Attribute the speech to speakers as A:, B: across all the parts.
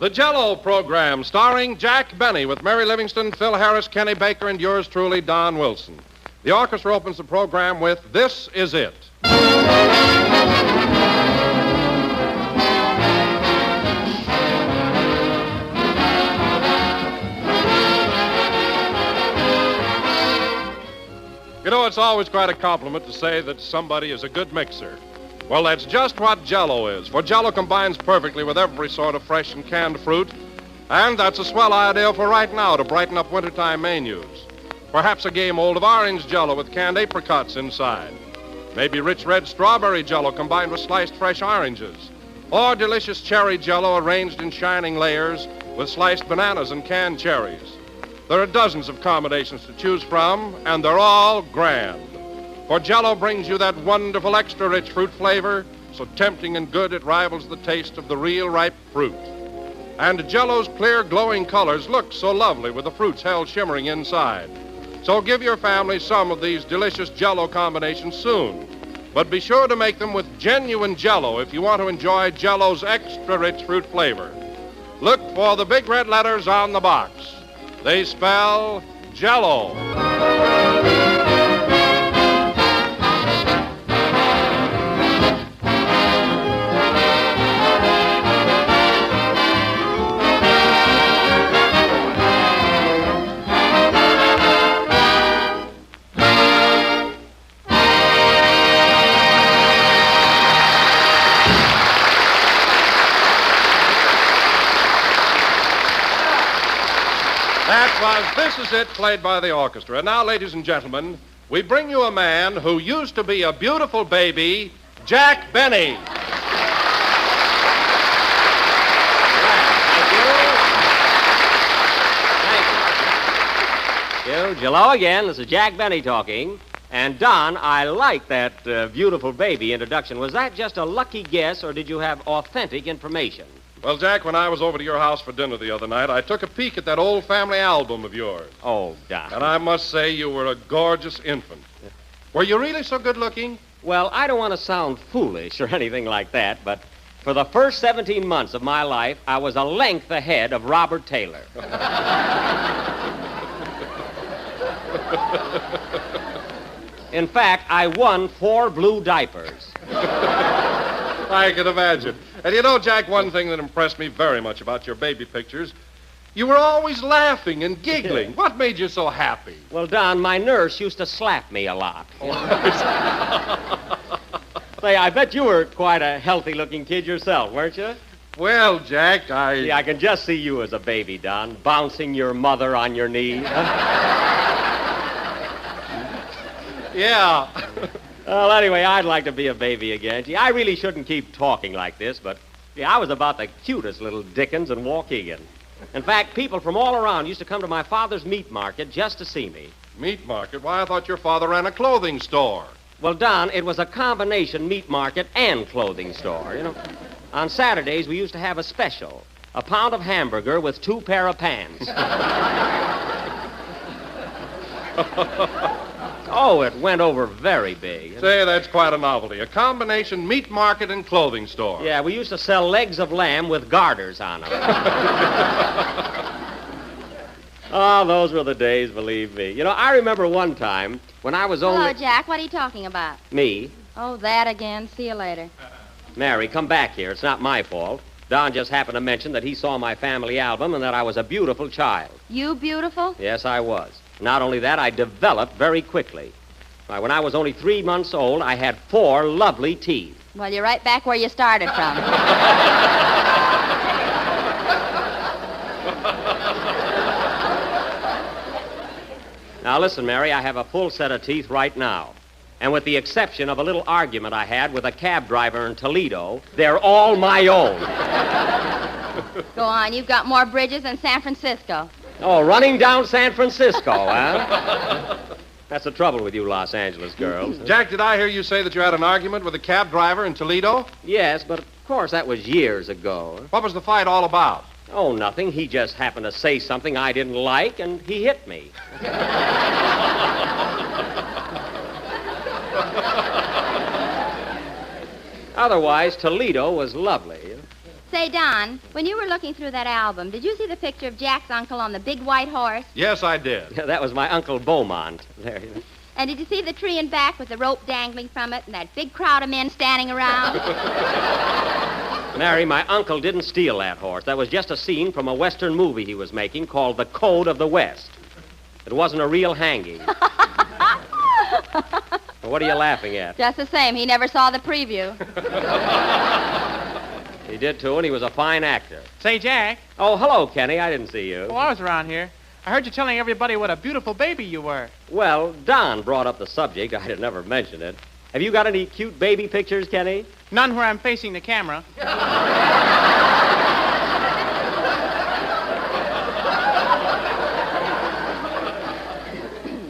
A: The Jell-O program, starring Jack Benny with Mary Livingston, Phil Harris, Kenny Baker, and yours truly, Don Wilson. The orchestra opens the program with This Is It. You know, it's always quite a compliment to say that somebody is a good mixer. Well, that's just what Jell-O is, for Jell-O combines perfectly with every sort of fresh and canned fruit, and that's a swell idea for right now to brighten up wintertime menus. Perhaps a game mold of orange Jell-O with canned apricots inside. Maybe rich red strawberry Jell-O combined with sliced fresh oranges. Or delicious cherry Jell-O arranged in shining layers with sliced bananas and canned cherries. There are dozens of combinations to choose from, and they're all grand. For Jell-O brings you that wonderful extra-rich fruit flavor, so tempting and good it rivals the taste of the real ripe fruit. And Jell-O's clear, glowing colors look so lovely with the fruits held shimmering inside. So give your family some of these delicious Jell-O combinations soon. But be sure to make them with genuine Jell-O if you want to enjoy Jell-O's extra-rich fruit flavor. Look for the big red letters on the box. They spell Jell-O. That was This Is It, played by the orchestra. And now, ladies and gentlemen, we bring you a man who used to be a beautiful baby, Jack Benny.
B: Thank you. Hello again. This is Jack Benny talking. And, Don, I like that beautiful baby introduction. Was that just a lucky guess, or did you have authentic information?
A: Well, Jack, when I was over to your house for dinner the other night, I took a peek at that old family album of yours.
B: Oh, Don.
A: And I must say you were a gorgeous infant. Were you really so good looking?
B: Well, I don't want to sound foolish or anything like that, but for the first 17 months of my life, I was a length ahead of Robert Taylor. In fact, I won 4 blue diapers.
A: I can imagine. And you know, Jack, one thing that impressed me very much about your baby pictures, you were always laughing and giggling. What made you so happy?
B: Well, Don, my nurse used to slap me a lot. Say, I bet you were quite a healthy-looking kid yourself, weren't you?
A: Well, Jack,
B: Yeah, I can just see you as a baby, Don, bouncing your mother on your knee.
A: Yeah.
B: Well, anyway, I'd like to be a baby again. Gee, I really shouldn't keep talking like this, but I was about the cutest little Dickens in Waukegan. In fact, people from all around used to come to my father's meat market just to see me.
A: Meat market? Why, I thought your father ran a clothing store.
B: Well, Don, it was a combination meat market and clothing store. You know, on Saturdays, we used to have a special, a pound of hamburger with 2 pair of pants. Oh, it went over very big.
A: Say, that's quite a novelty. A combination meat market and clothing store.
B: Yeah, we used to sell legs of lamb with garters on them. Oh, those were the days, believe me. You know, I remember one time when I was only...
C: Hello, Jack. What are you talking about?
B: Me?
C: Oh, that again. See you later.
B: Mary, come back here. It's not my fault. Don just happened to mention that he saw my family album and that I was a beautiful child.
C: You beautiful?
B: Yes, I was. Not only that, I developed very quickly. Why, when I was only 3 months old, I had 4 lovely teeth.
C: Well, you're right back where you started from.
B: Now, listen, Mary, I have a full set of teeth right now. And with the exception of a little argument I had with a cab driver in Toledo, they're all my own.
C: Go on. You've got more bridges than San Francisco.
B: Oh, running down San Francisco, huh? That's the trouble with you Los Angeles girls.
A: Jack, did I hear you say that you had an argument with a cab driver in Toledo?
B: Yes, but of course that was years ago.
A: What was the fight all about?
B: Oh, nothing. He just happened to say something I didn't like, and he hit me. Otherwise, Toledo was lovely.
C: Say, Don, when you were looking through that album, did you see the picture of Jack's uncle on the big white horse?
A: Yes, I did.
B: That was my Uncle Beaumont. There.
C: And did you see the tree in back with the rope dangling from it and that big crowd of men standing around?
B: Mary, my uncle didn't steal that horse. That was just a scene from a Western movie he was making called The Code of the West. It wasn't a real hanging. What are you laughing at?
C: Just the same, he never saw the preview.
B: He did, too, and he was a fine actor.
D: Say, Jack.
B: Oh, hello, Kenny. I didn't see you.
D: Well, I was around here. I heard you telling everybody what a beautiful baby you were.
B: Well, Don brought up the subject. I'd have never mentioned it. Have you got any cute baby pictures, Kenny?
D: None where I'm facing the camera.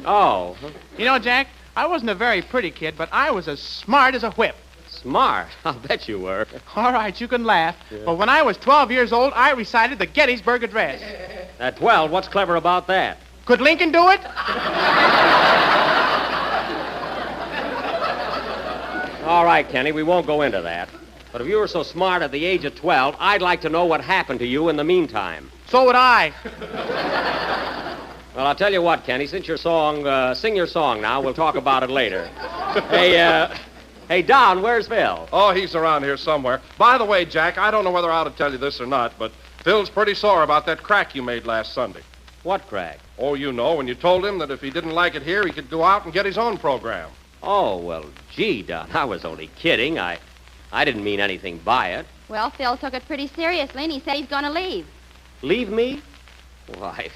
B: Oh.
D: You know, Jack, I wasn't a very pretty kid, but I was as smart as a whip.
B: Smart. I'll bet you were.
D: All right, you can laugh. Yeah. But when I was 12 years old, I recited the Gettysburg Address.
B: At 12, what's clever about that?
D: Could Lincoln do it?
B: All right, Kenny, we won't go into that. But if you were so smart at the age of 12, I'd like to know what happened to you in the meantime.
D: So would I.
B: Well, I'll tell you what, Kenny, since your song, sing your song now. We'll talk about it later. Hey, Don, where's Phil?
A: Oh, he's around here somewhere. By the way, Jack, I don't know whether I ought to tell you this or not, but Phil's pretty sore about that crack you made last Sunday.
B: What crack?
A: Oh, you know, when you told him that if he didn't like it here, he could go out and get his own program.
B: Oh, well, gee, Don, I was only kidding. I didn't mean anything by it.
C: Well, Phil took it pretty seriously, and he said he's going to leave.
B: Leave me? Why,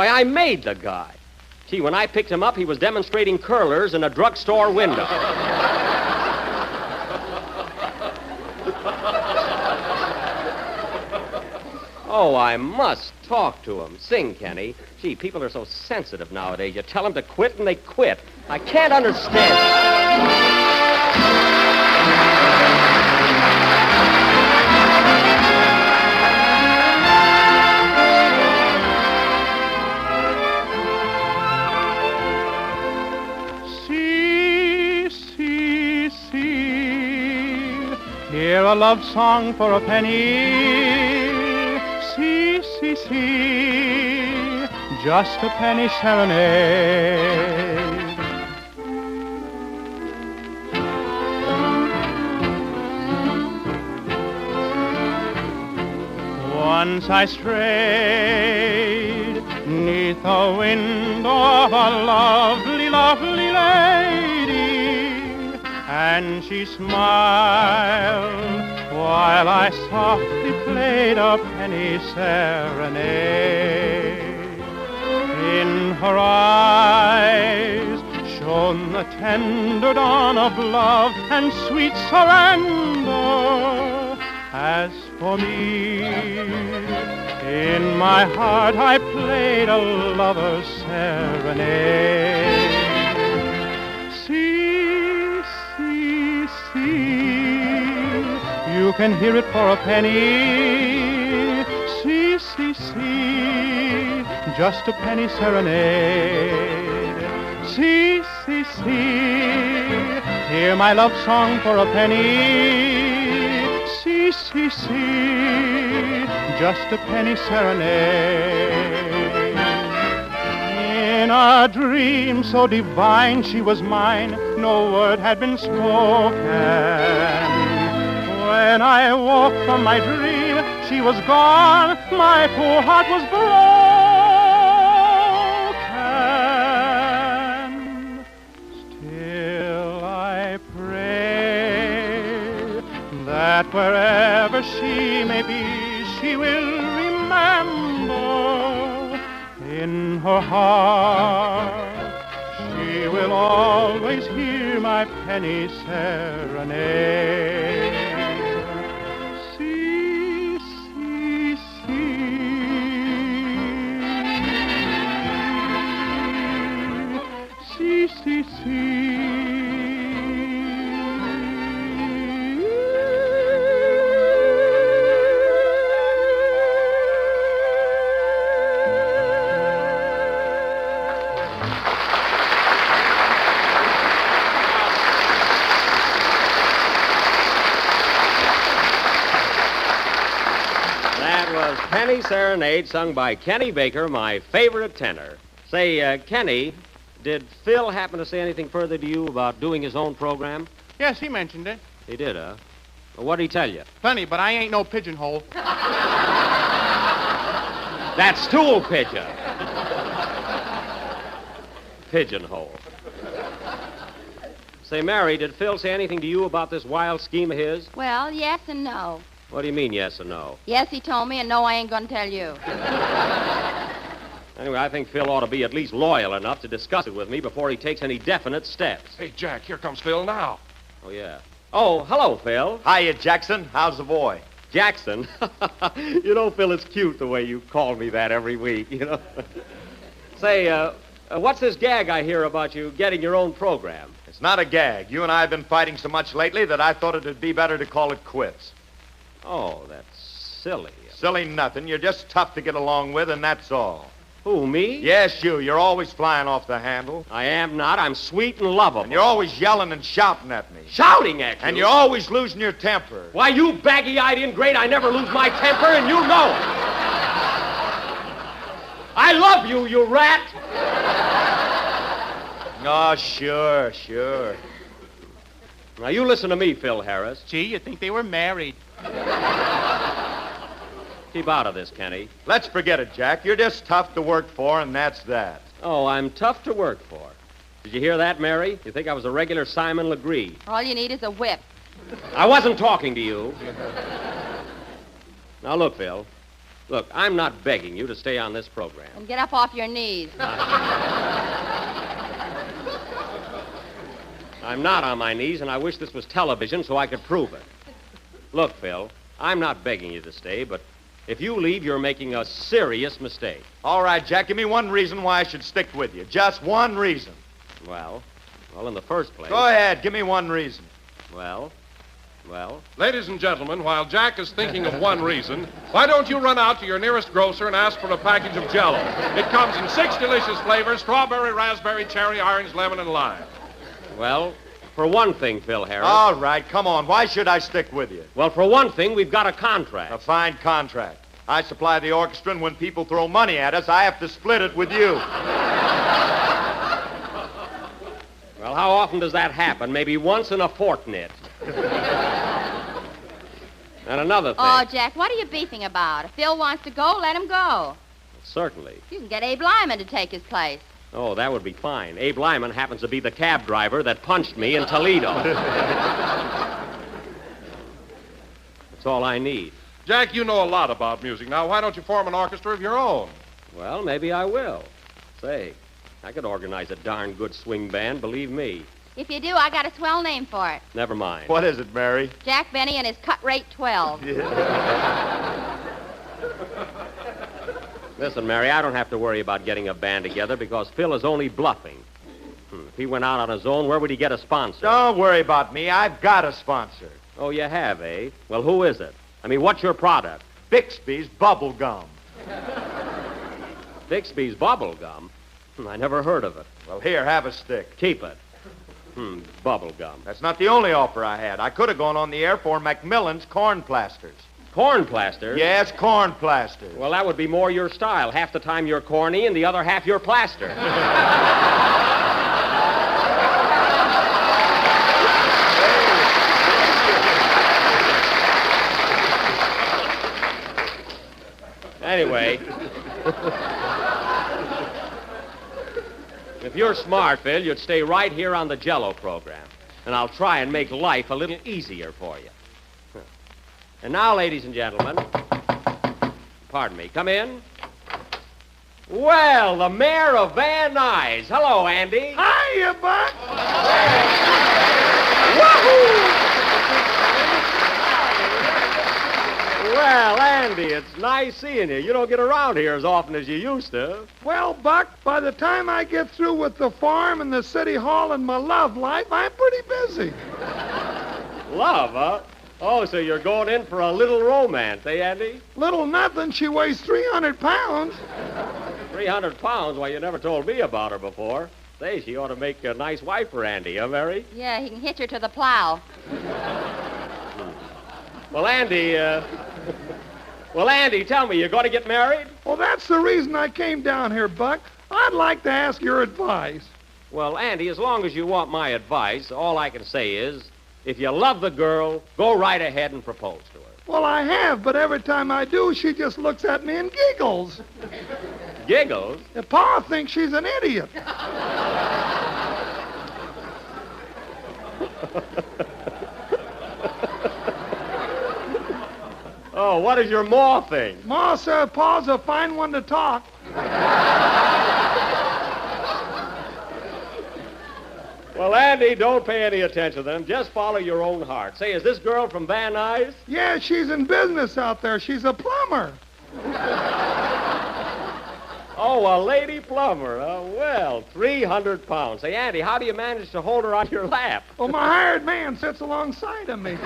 B: I made the guy. Gee, when I picked him up, he was demonstrating curlers in a drugstore window. Oh, I must talk to him. Sing, Kenny. Gee, people are so sensitive nowadays. You tell them to quit, and they quit. I can't understand.
D: Hear a love song for a penny. See, see, see, just a penny serenade. Once I strayed 'neath a window of a lovely, lovely lady, and she smiled while I softly played a penny serenade. In her eyes shone the tender dawn of love and sweet surrender. As for me, in my heart I played a lover's serenade. See, see, see, you can hear it for a penny. See, see, see, just a penny serenade. See, see, see, hear my love song for a penny. See, see, see, just a penny serenade. In a dream so divine she was mine, no word had been spoken. When I woke from my dream, she was gone, my poor heart was broken. Still I pray that wherever she may be, she will remember in her heart. She will always hear my penny serenade. See, see, see, see, see, see.
B: was Penny Serenade, sung by Kenny Baker, my favorite tenor. Say, Kenny, did Phil happen to say anything further to you about doing his own program?
D: Yes, he mentioned it.
B: He did, huh? Well, what'd he tell you?
D: Plenty, but I ain't no pigeonhole.
B: That's stool pigeon. Pigeonhole. Say, Mary, did Phil say anything to you about this wild scheme of his?
C: Well, yes and no.
B: What do you mean, yes or no?
C: Yes, he told me, and no, I ain't going to tell you.
B: Anyway, I think Phil ought to be at least loyal enough to discuss it with me before he takes any definite steps.
A: Hey, Jack, here comes Phil now.
B: Oh, yeah. Oh, hello, Phil.
E: Hiya, Jackson. How's the boy?
B: Jackson. You know, Phil, it's cute the way you call me that every week, you know. Say, what's this gag I hear about you getting your own program?
E: It's not a gag. You and I have been fighting so much lately that I thought it'd be better to call it quits.
B: Oh, that's silly.
E: Silly nothing. You're just tough to get along with, and that's all.
B: Who, me?
E: Yes, you. You're always flying off the handle.
B: I am not. I'm sweet and lovable.
E: And you're always yelling and shouting at me.
B: Shouting at you?
E: And you're always losing your temper.
B: Why, you baggy-eyed ingrate, I never lose my temper, and you know it. I love you, you rat.
E: Oh, sure.
B: Now, you listen to me, Phil Harris.
D: Gee, you'd think they were married.
B: Keep out of this, Kenny.
E: Let's forget it, Jack. You're just tough to work for, and that's that.
B: Oh, I'm tough to work for. Did you hear that, Mary? You think I was a regular Simon Legree?
C: All you need is a whip.
B: I wasn't talking to you. Now, look, Phil. Look, I'm not begging you to stay on this program.
C: And get up off your knees.
B: I'm not on my knees, and I wish this was television so I could prove it. Look, Phil, I'm not begging you to stay, but if you leave, you're making a serious mistake.
E: All right, Jack, give me one reason why I should stick with you. Just one reason.
B: Well, in the first place...
E: Go ahead, give me one reason.
B: Well...
A: Ladies and gentlemen, while Jack is thinking of one reason, why don't you run out to your nearest grocer and ask for a package of Jell-O? It comes in 6 delicious flavors: strawberry, raspberry, cherry, orange, lemon, and lime.
B: Well, for one thing, Phil Harris...
E: All right, come on. Why should I stick with you?
B: Well, for one thing, we've got a contract.
E: A fine contract. I supply the orchestra, and when people throw money at us, I have to split it with you.
B: Well, how often does that happen? Maybe once in a fortnight. And another thing.
C: Oh, Jack, what are you beefing about? If Phil wants to go, let him go.
B: Certainly.
C: You can get Abe Lyman to take his place.
B: Oh, that would be fine. Abe Lyman happens to be the cab driver that punched me in Toledo. That's all I need.
A: Jack, you know a lot about music. Now, why don't you form an orchestra of your own?
B: Well, maybe I will. Say, I could organize a darn good swing band, believe me.
C: If you do, I got a swell name for it.
B: Never mind.
E: What is it, Mary?
C: Jack Benny and his cut rate 12.
B: Listen, Mary, I don't have to worry about getting a band together because Phil is only bluffing. If he went out on his own, where would he get a sponsor?
E: Don't worry about me. I've got a sponsor.
B: Oh, you have, eh? Well, who is it? I mean, what's your product?
E: Bixby's Bubble Gum.
B: Bixby's Bubble Gum? I never heard of it.
E: Well, here, have a stick.
B: Keep it. Bubble gum.
E: That's not the only offer I had. I could have gone on the air for Macmillan's Corn Plasters.
B: Corn plasters?
E: Yes, corn plasters.
B: Well, that would be more your style. Half the time you're corny and the other half you're plaster. Anyway, if you're smart, Phil, you'd stay right here on the Jell-O program, and I'll try and make life a little easier for you. And now, ladies and gentlemen, pardon me, come in. Well, the mayor of Van Nuys. Hello, Andy.
F: Hiya, Buck.
B: Woohoo! Well, Andy, it's nice seeing you. You don't get around here as often as you used to.
F: Well, Buck, by the time I get through with the farm and the city hall and my love life, I'm pretty busy.
B: Love, huh? Oh, so you're going in for a little romance, eh, Andy?
F: Little nothing. She weighs 300 pounds.
B: 300 pounds? Why, you never told me about her before. Say, she ought to make a nice wife for Andy, huh, Mary?
C: Yeah, he can hitch her to the plow.
B: Well, Andy, Well, Andy, tell me, you going to get married?
F: Well, that's the reason I came down here, Buck. I'd like to ask your advice.
B: Well, Andy, as long as you want my advice, all I can say is, if you love the girl, go right ahead and propose to her.
F: Well, I have, but every time I do, she just looks at me and giggles.
B: Giggles?
F: And Pa thinks she's an idiot.
B: Oh, what does your ma think?
F: Ma said Pa's a fine one to talk.
B: Well, Andy, don't pay any attention to them. Just follow your own heart. Say, is this girl from Van Nuys?
F: Yeah, she's in business out there. She's a plumber.
B: Oh, a lady plumber. Well, 300 pounds. Say, Andy, how do you manage to hold her on your lap?
F: Well, my hired man sits alongside of me.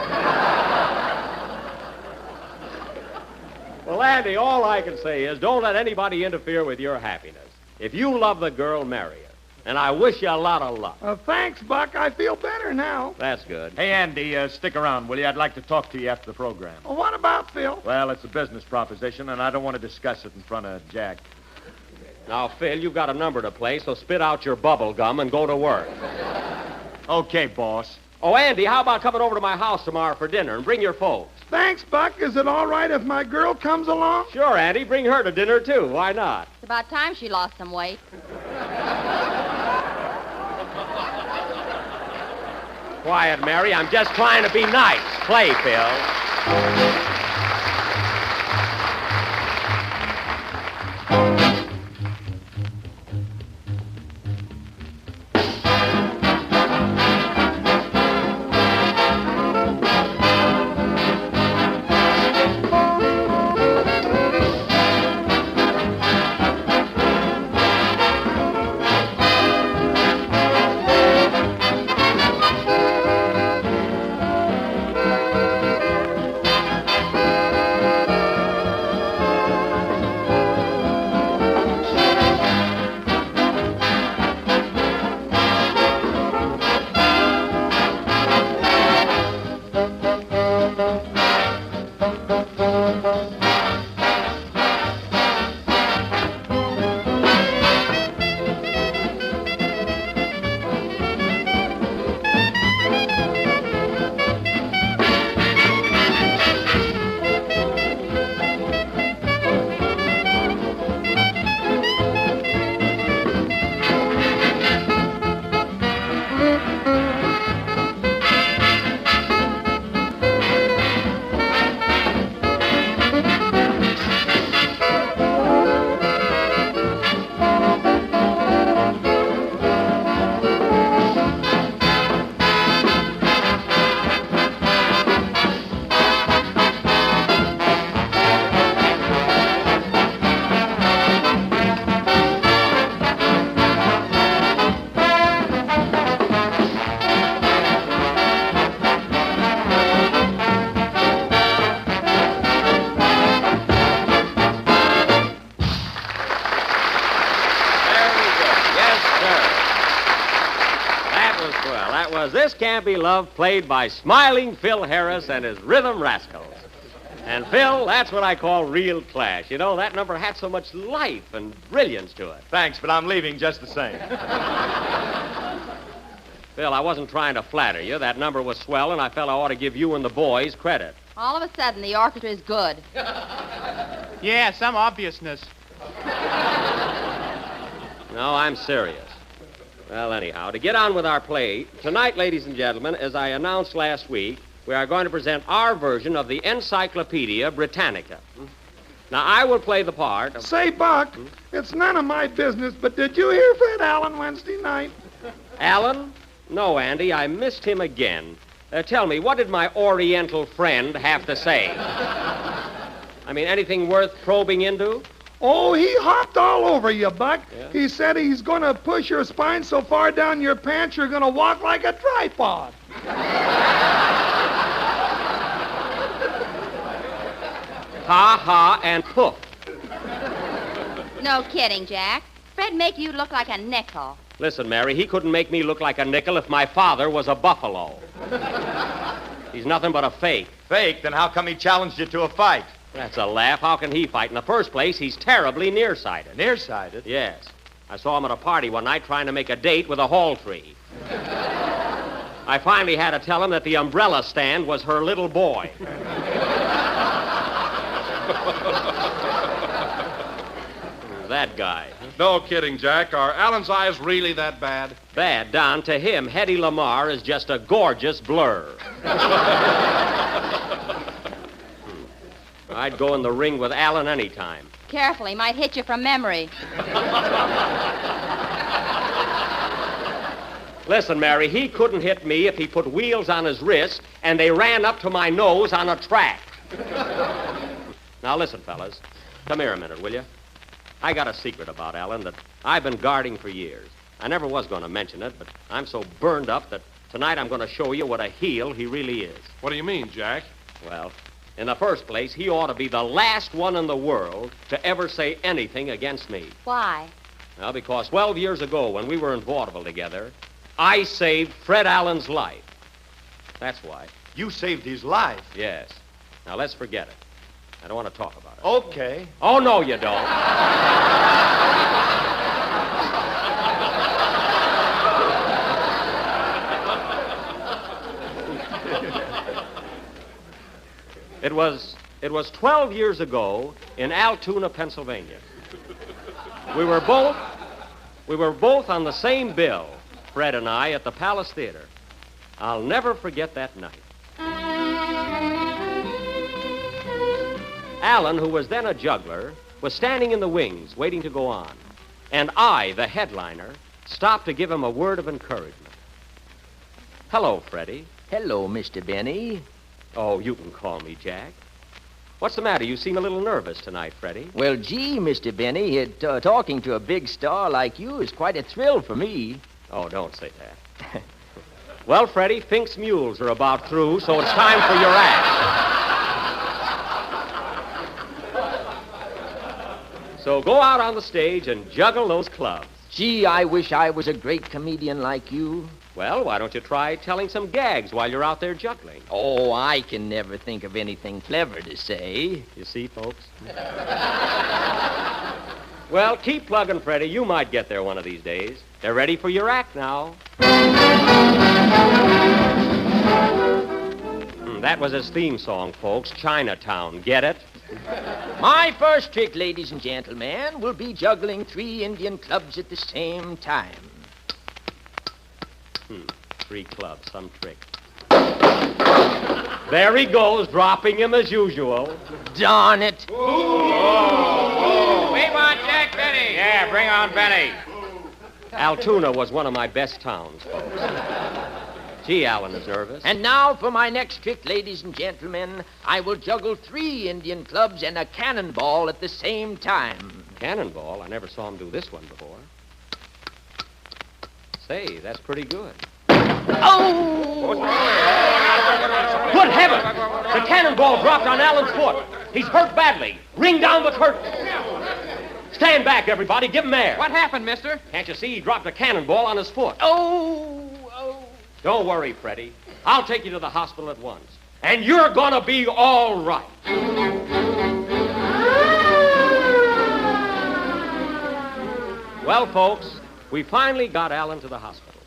B: Well, Andy, all I can say is don't let anybody interfere with your happiness. If you love the girl, marry her. And I wish you a lot of luck.
F: Thanks, Buck. I feel better now.
B: That's good.
E: Hey, Andy, stick around, will you? I'd like to talk to you after the program.
F: Well, what about Phil?
E: Well, it's a business proposition, and I don't want to discuss it in front of Jack.
B: Now, Phil, you've got a number to play, so spit out your bubble gum and go to work.
E: Okay, boss.
B: Oh, Andy, how about coming over to my house tomorrow for dinner and bring your folks?
F: Thanks, Buck. Is it all right if my girl comes along?
B: Sure, Andy. Bring her to dinner, too. Why not?
C: It's about time she lost some weight.
B: Quiet, Mary. I'm just trying to be nice. Play, Phil. This Can't Be Love, played by smiling Phil Harris and his Rhythm Rascals. And, Phil, that's what I call real class. You know, that number had so much life and brilliance to it.
E: Thanks, but I'm leaving just the same.
B: Phil, I wasn't trying to flatter you. That number was swell, and I felt I ought to give you and the boys credit.
C: All of a sudden, the orchestra is good.
G: Yeah, some obviousness.
B: No, I'm serious. Well, anyhow, to get on with our play, tonight, ladies and gentlemen, as I announced last week, we are going to present our version of the Encyclopedia Britannica. Now, I will play the part of...
F: Say, Buck, it's none of my business, but did you hear Fred Allen Wednesday night?
B: Allen? No, Andy, I missed him again. Tell me, what did my Oriental friend have to say? I mean, anything worth probing into?
F: Oh, he hopped all over you, Buck.
B: Yeah?
F: He said he's going to push your spine so far down your pants you're going to walk like a tripod.
B: Ha, ha, and poof.
C: No kidding, Jack. Fred make you look like a nickel.
B: Listen, Mary, he couldn't make me look like a nickel if my father was a buffalo. He's nothing but a fake.
E: Fake? Then how come he challenged you to a fight?
B: That's a laugh. How can he fight? In the first place, he's terribly nearsighted.
E: Nearsighted?
B: Yes. I saw him at a party one night trying to make a date with a hall tree. I finally had to tell him that the umbrella stand was her little boy. That guy.
A: No kidding, Jack. Are Alan's eyes really that bad?
B: Bad, Don. To him, Hedy Lamarr is just a gorgeous blur. I'd go in the ring with Alan any time.
C: Careful, he might hit you from memory.
B: Listen, Mary, he couldn't hit me if he put wheels on his wrist and they ran up to my nose on a track. Now, listen, fellas. Come here a minute, will you? I got a secret about Alan that I've been guarding for years. I never was going to mention it, but I'm so burned up that tonight I'm going to show you what a heel he really is.
A: What do you mean, Jack?
B: Well, in the first place, he ought to be the last one in the world to ever say anything against me.
C: Why?
B: Well, because 12 years ago, when we were in vaudeville together, I saved Fred Allen's life. That's why.
E: You saved his life.
B: Yes. Now, let's forget it. I don't want to talk about it.
E: Okay.
B: Oh, no, you don't. It was 12 years ago in Altoona, Pennsylvania. We were both on the same bill, Fred and I, at the Palace Theater. I'll never forget that night. Alan, who was then a juggler, was standing in the wings, waiting to go on. And I, the headliner, stopped to give him a word of encouragement. Hello, Freddie.
H: Hello, Mr. Benny.
B: Oh, you can call me Jack. What's the matter? You seem a little nervous tonight, Freddie.
H: Well, gee, Mr. Benny, talking to a big star like you is quite a thrill for me.
B: Oh, don't say that. Well, Freddie, Fink's mules are about through, so it's time for your act. So go out on the stage and juggle those clubs.
H: Gee, I wish I was a great comedian like you.
B: Well, why don't you try telling some gags while you're out there juggling?
H: Oh, I can never think of anything clever to say.
B: You see, folks? Well, keep plugging, Freddie. You might get there one of these days. They're ready for your act now. That was his theme song, folks. Chinatown. Get it?
H: My first trick, ladies and gentlemen, will be juggling 3 Indian clubs at the same time.
B: 3 clubs, some trick. There he goes, dropping him as usual.
H: Darn it.
G: We want Jack Benny. Yeah, bring on Benny.
B: Altoona was one of my best towns, folks. Gee, Alan is nervous.
H: And now for my next trick, ladies and gentlemen. I will juggle 3 Indian clubs and a cannonball at the same time.
B: Cannonball? I never saw him do this one before. Say, that's pretty good.
H: Oh!
B: Good heavens! The cannonball dropped on Alan's foot. He's hurt badly. Ring down the curtain. Stand back, everybody. Give him air.
G: What happened, mister?
B: Can't you see he dropped a cannonball on his foot?
H: Oh!
B: Don't worry, Freddie. I'll take you to the hospital at once. And you're gonna be all right. Well, folks, we finally got Alan to the hospital.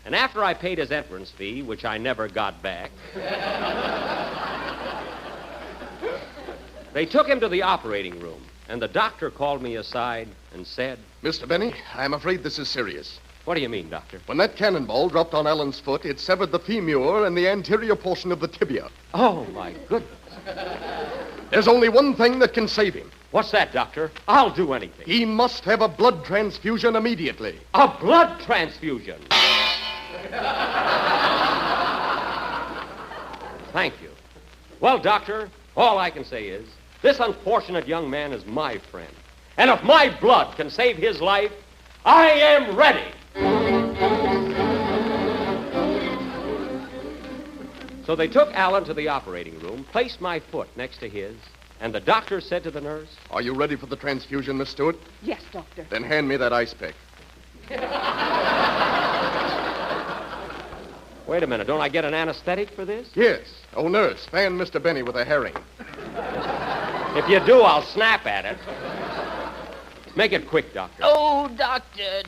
B: And after I paid his entrance fee, which I never got back, they took him to the operating room. And the doctor called me aside and said,
I: Mr. Benny, I'm afraid this is serious.
B: What do you mean, Doctor?
I: When that cannonball dropped on Alan's foot, it severed the femur and the anterior portion of the tibia.
B: Oh, my goodness.
I: There's only one thing that can save him.
B: What's that, Doctor? I'll do anything.
I: He must have a blood transfusion immediately.
B: A blood transfusion. Thank you. Well, Doctor, all I can say is, this unfortunate young man is my friend. And if my blood can save his life, I am ready. So they took Alan to the operating room, placed my foot next to his, and the doctor said to the nurse,
I: Are you ready for the transfusion, Miss Stewart?
C: Yes, Doctor.
I: Then hand me that ice pick.
B: Wait a minute, don't I get an anesthetic for this?
I: Yes. Oh, nurse, fan Mr. Benny with a herring.
B: If you do, I'll snap at it. Make it quick, Doctor.
H: Oh, doctor.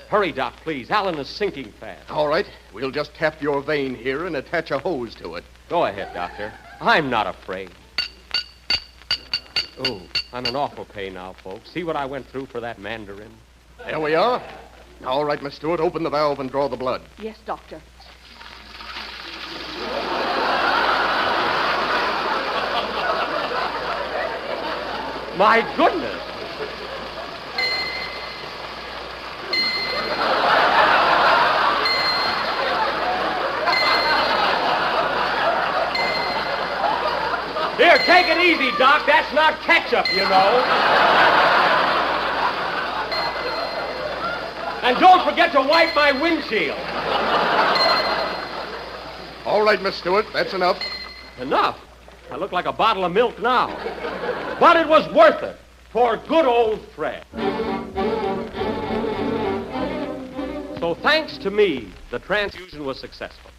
B: Hurry, Doc, please. Alan is sinking fast.
I: All right. We'll just tap your vein here and attach a hose to it.
B: Go ahead, Doctor. I'm not afraid. Oh, I'm in awful pain now, folks. See what I went through for that mandarin?
I: There we are. All right, Miss Stewart, open the valve and draw the blood.
J: Yes, Doctor.
B: My goodness. Here, take it easy, Doc. That's not ketchup, you know. And don't forget to wipe my windshield.
I: All right, Miss Stewart, that's enough.
B: Enough? I look like a bottle of milk now. But it was worth it for good old Fred. So thanks to me, the transfusion was successful.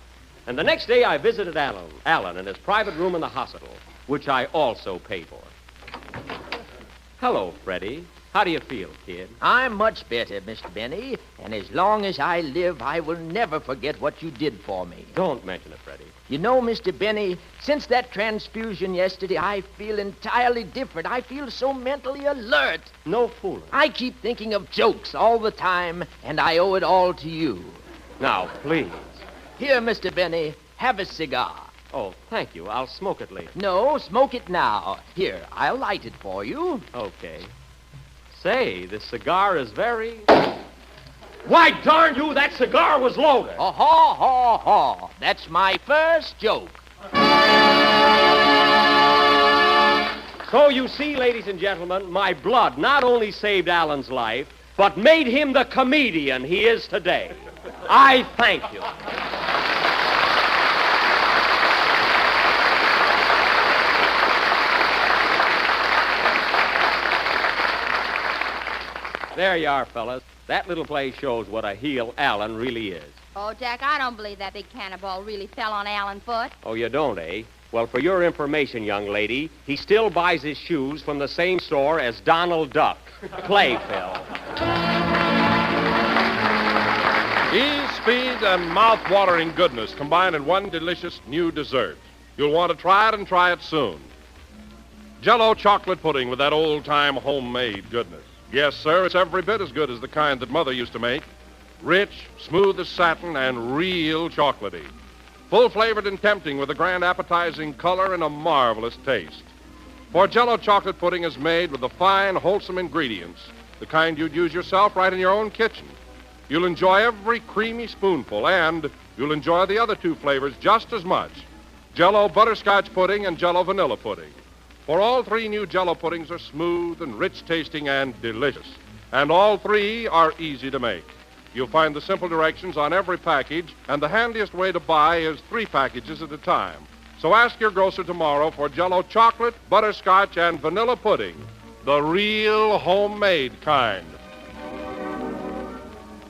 B: And the next day I visited Alan in his private room in the hospital, which I also paid for. Hello, Freddie. How do you feel, kid?
H: I'm much better, Mr. Benny, and as long as I live, I will never forget what you did for me.
B: Don't mention it, Freddie.
H: You know, Mr. Benny, since that transfusion yesterday, I feel entirely different. I feel so mentally alert.
B: No fooling.
H: I keep thinking of jokes all the time, and I owe it all to you.
B: Now, please.
H: Here, Mr. Benny, have a cigar.
B: Oh, thank you. I'll smoke it later.
H: No, smoke it now. Here, I'll light it for you.
B: Okay. Say, this cigar is very... Why, darn you, that cigar was loaded.
H: Ha, ha, ha. That's my first joke.
B: So you see, ladies and gentlemen, my blood not only saved Alan's life, but made him the comedian he is today. I thank you. There you are, fellas. That little play shows what a heel Alan really is.
C: Oh, Jack, I don't believe that big cannonball really fell on Alan Foote.
B: Oh, you don't, eh? Well, for your information, young lady, he still buys his shoes from the same store as Donald Duck. Play, Phil.
A: Ease, speed, and mouth-watering goodness combined in one delicious new dessert. You'll want to try it and try it soon. Jell-O chocolate pudding with that old-time homemade goodness. Yes, sir, it's every bit as good as the kind that Mother used to make. Rich, smooth as satin, and real chocolatey. Full-flavored and tempting with a grand appetizing color and a marvelous taste. For Jell-O chocolate pudding is made with the fine, wholesome ingredients, the kind you'd use yourself right in your own kitchen. You'll enjoy every creamy spoonful, and you'll enjoy the other two flavors just as much. Jell-O butterscotch pudding and Jell-O vanilla pudding. For all three new Jell-O puddings are smooth and rich-tasting and delicious. And all three are easy to make. You'll find the simple directions on every package, and the handiest way to buy is 3 packages at a time. So ask your grocer tomorrow for Jell-O chocolate, butterscotch, and vanilla pudding. The real homemade kind.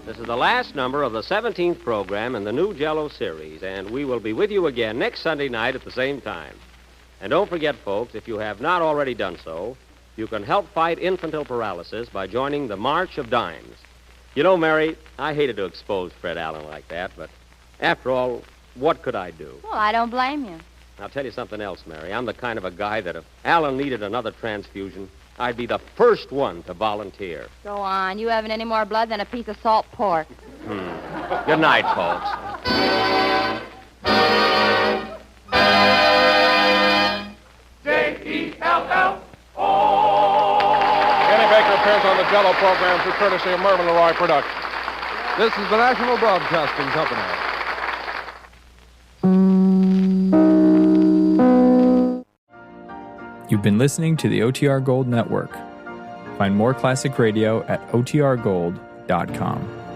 B: This is the last number of the 17th program in the new Jell-O series, and we will be with you again next Sunday night at the same time. And don't forget, folks, if you have not already done so, you can help fight infantile paralysis by joining the March of Dimes. You know, Mary, I hated to expose Fred Allen like that, but after all, what could I do?
C: Well, I don't blame you.
B: I'll tell you something else, Mary. I'm the kind of a guy that if Allen needed another transfusion, I'd be the first one to volunteer.
C: Go on. You haven't any more blood than a piece of salt pork.
B: Good night, folks.
A: Appearance on the Jell-O program through courtesy of Mervyn LeRoy Productions.
K: This is the National Broadcasting Company.
L: You've been listening to the OTR Gold Network. Find more classic radio at otrgold.com.